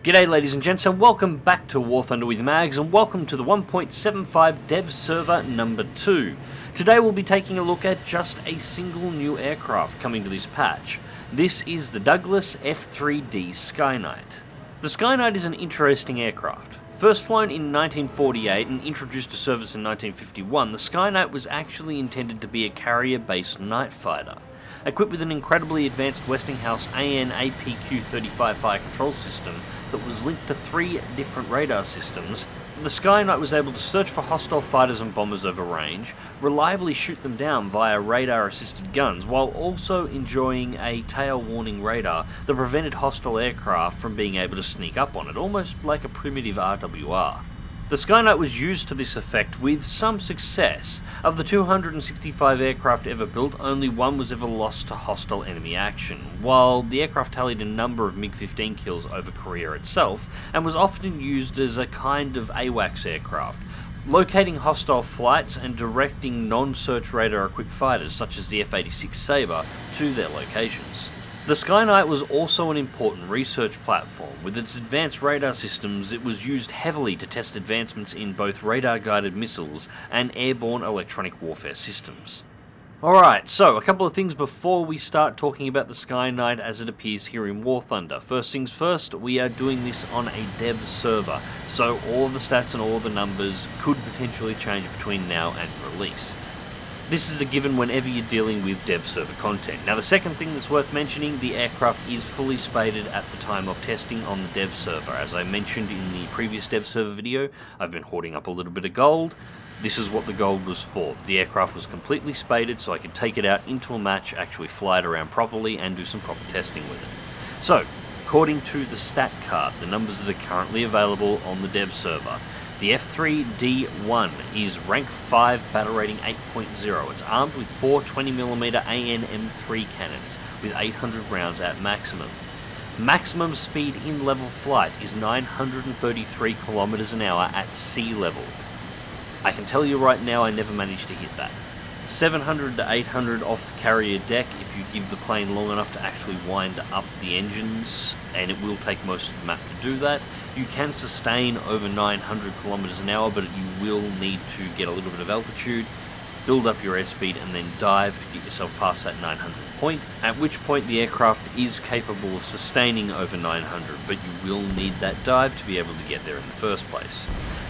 G'day ladies and gents, and welcome back to War Thunder with Mags, and welcome to the 1.75 dev server number 2. Today we'll be taking a look at just a single new aircraft coming to this patch. This is the Douglas F3D Skyknight. The Skyknight is an interesting aircraft. First flown in 1948 and introduced to service in 1951, the Skyknight was actually intended to be a carrier-based night fighter. Equipped with an incredibly advanced Westinghouse AN APQ-35 fire control system that was linked to 3 different radar systems, the Skyknight was able to search for hostile fighters and bombers over range, reliably shoot them down via radar-assisted guns, while also enjoying a tail warning radar that prevented hostile aircraft from being able to sneak up on it, almost like a primitive RWR. The Skyknight was used to this effect with some success. Of the 265 aircraft ever built, only one was ever lost to hostile enemy action, while the aircraft tallied a number of Mk.II kills over Korea itself, and was often used as a kind of AWACS aircraft, locating hostile flights and directing non-search radar-equipped fighters such as the F-86 Sabre to their locations. The Skyknight was also an important research platform. With its advanced radar systems, it was used heavily to test advancements in both radar-guided missiles and airborne electronic warfare systems. Alright, so a couple of things before we start talking about the Skyknight as it appears here in War Thunder. First things first, we are doing this on a dev server, so all the stats and all the numbers could potentially change between now and release. This is a given whenever you're dealing with dev server content. Now the second thing that's worth mentioning, the aircraft is fully spaded at the time of testing on the dev server. As I mentioned in the previous dev server video, I've been hoarding up a little bit of gold. This is what the gold was for. The aircraft was completely spaded so I could take it out into a match, actually fly it around properly and do some proper testing with it. So, according to the stat card, the numbers that are currently available on the dev server, the F3D-1 is rank 5 battle rating 8.0. It's armed with 4 20mm AN M3 cannons with 800 rounds at maximum. Maximum speed in level flight is 933 km an hour at sea level. I can tell you right now I never managed to hit that. 700 to 800 off the carrier deck if you give the plane long enough to actually wind up the engines, and it will take most of the map to do that. You can sustain over 900 km an hour, but you will need to get a little bit of altitude, build up your airspeed, and then dive to get yourself past that 900 point, at which point the aircraft is capable of sustaining over 900, but you will need that dive to be able to get there in the first place.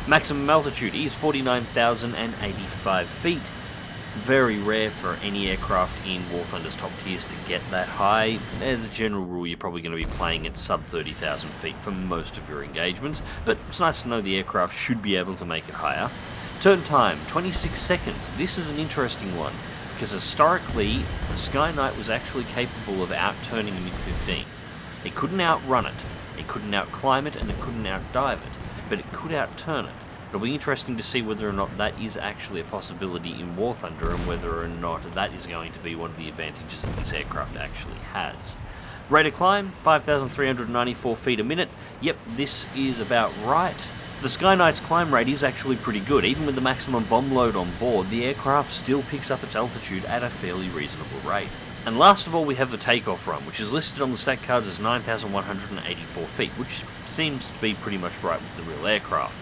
Maximum altitude is 49,085 feet. Very rare for any aircraft in War Thunder's top tiers to get that high. As a general rule, you're probably going to be playing at sub 30,000 feet for most of your engagements, but it's nice to know the aircraft should be able to make it higher. Turn time, 26 seconds. This is an interesting one, because historically, the Skyknight was actually capable of outturning a Mk.II. It couldn't outrun it, it couldn't outclimb it, and it couldn't outdive it, but it could outturn it. It'll be interesting to see whether or not that is actually a possibility in War Thunder, and whether or not that is going to be one of the advantages that this aircraft actually has. Rate of climb, 5,394 feet a minute. Yep, this is about right. The Skyknight's climb rate is actually pretty good. Even with the maximum bomb load on board, the aircraft still picks up its altitude at a fairly reasonable rate. And last of all, we have the takeoff run, which is listed on the stat cards as 9,184 feet, which seems to be pretty much right with the real aircraft.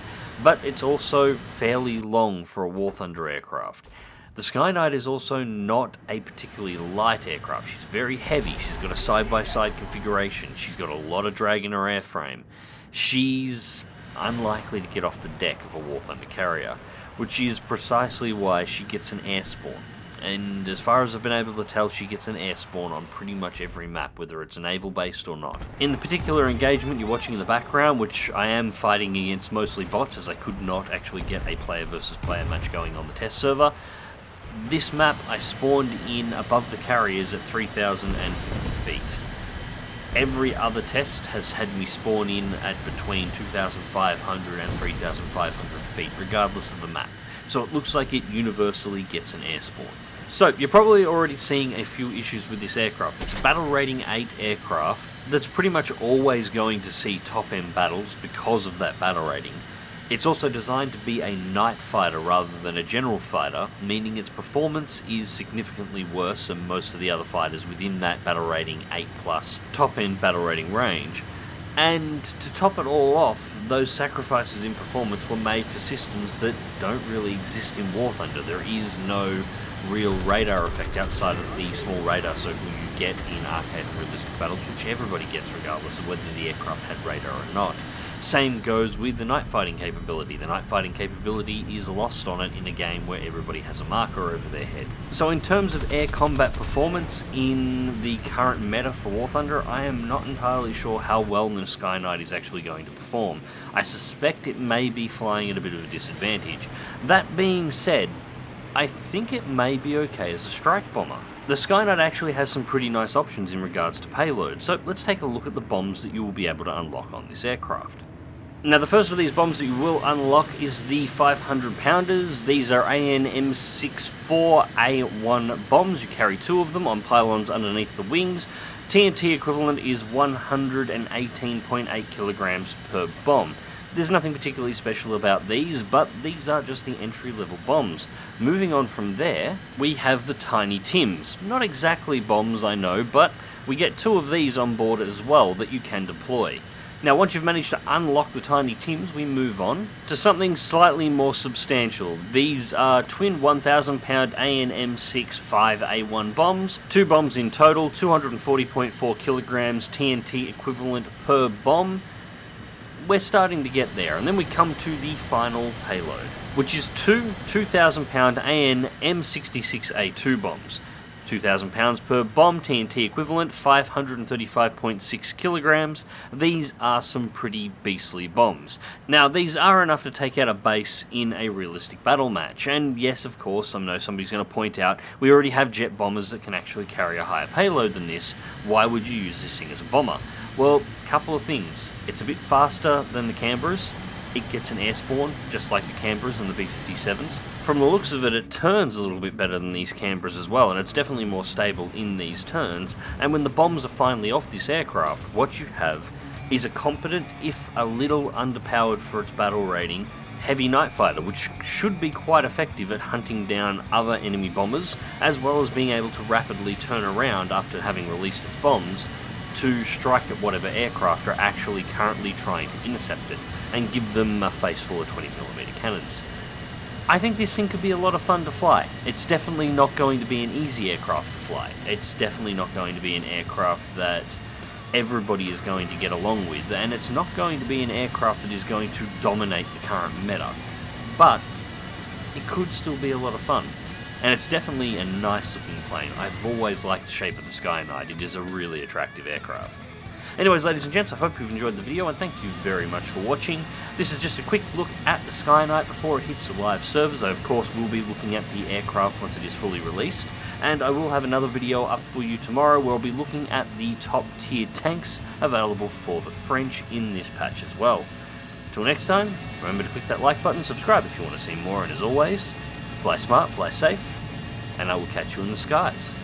But it's also fairly long for a War Thunder aircraft. The Skyknight is also not a particularly light aircraft. She's very heavy. She's got a side-by-side configuration. She's got a lot of drag in her airframe. She's unlikely to get off the deck of a War Thunder carrier, which is precisely why she gets an air spawn. And as far as I've been able to tell, she gets an air spawn on pretty much every map, whether it's naval-based or not. In the particular engagement you're watching in the background, which I am fighting against mostly bots, as I could not actually get a player versus player match going on the test server, this map I spawned in above the carriers at 3,050 feet. Every other test has had me spawn in at between 2,500 and 3,500 feet, regardless of the map. So it looks like it universally gets an air spawn. So, you're probably already seeing a few issues with this aircraft. It's a battle rating 8 aircraft that's pretty much always going to see top-end battles because of that battle rating. It's also designed to be a night fighter rather than a general fighter, meaning its performance is significantly worse than most of the other fighters within that battle rating 8+ top-end battle rating range. And to top it all off, those sacrifices in performance were made for systems that don't really exist in War Thunder. There is no real radar effect outside of the small radar circle you get in arcade and realistic battles, which everybody gets regardless of whether the aircraft had radar or not. Same goes with the night fighting capability. The night fighting capability is lost on it in a game where everybody has a marker over their head. So in terms of air combat performance in the current meta for War Thunder, I am not entirely sure how well the Skyknight is actually going to perform. I suspect it may be flying at a bit of a disadvantage. That being said, I think it may be okay as a strike bomber. The Skyknight actually has some pretty nice options in regards to payload, so let's take a look at the bombs that you will be able to unlock on this aircraft. Now, the first of these bombs that you will unlock is the 500 pounders. These are AN-M64A1 bombs. You carry 2 of them on pylons underneath the wings. TNT equivalent is 118.8 kilograms per bomb. There's nothing particularly special about these, but these are just the entry-level bombs. Moving on from there, we have the Tiny Tims. Not exactly bombs, I know, but we get 2 of these on board as well that you can deploy. Now, once you've managed to unlock the Tiny Tims, we move on to something slightly more substantial. These are twin 1,000 pound AN-M65A1 bombs. 2 bombs in total, 240.4 kilograms TNT equivalent per bomb. We're starting to get there, and then we come to the final payload, which is 2 2,000 pound AN-M66A2 bombs. 2,000 pounds per bomb, TNT equivalent, 535.6 kilograms. These are some pretty beastly bombs. Now, these are enough to take out a base in a realistic battle match, and yes, of course, I know somebody's going to point out, we already have jet bombers that can actually carry a higher payload than this. Why would you use this thing as a bomber? Well, couple of things. It's a bit faster than the Canberras. It gets an air spawn, just like the Canberras and the B-57s. From the looks of it, it turns a little bit better than these Canberras as well, and it's definitely more stable in these turns. And when the bombs are finally off this aircraft, what you have is a competent, if a little underpowered for its battle rating, heavy night fighter, which should be quite effective at hunting down other enemy bombers, as well as being able to rapidly turn around after having released its bombs to strike at whatever aircraft are actually currently trying to intercept it, and give them a face full of 20mm cannons. I think this thing could be a lot of fun to fly. It's definitely not going to be an easy aircraft to fly. It's definitely not going to be an aircraft that everybody is going to get along with, and it's not going to be an aircraft that is going to dominate the current meta. But it could still be a lot of fun. And it's definitely a nice looking plane. I've always liked the shape of the Skyknight. It is a really attractive aircraft. Anyways, ladies and gents, I hope you've enjoyed the video, and thank you very much for watching. This is just a quick look at the Skyknight before it hits the live servers. I, of course, will be looking at the aircraft once it is fully released, and I will have another video up for you tomorrow where I'll be looking at the top tier tanks available for the French in this patch as well. Till next time, remember to click that like button, subscribe if you want to see more, and as always, fly smart, fly safe, and I will catch you in the skies.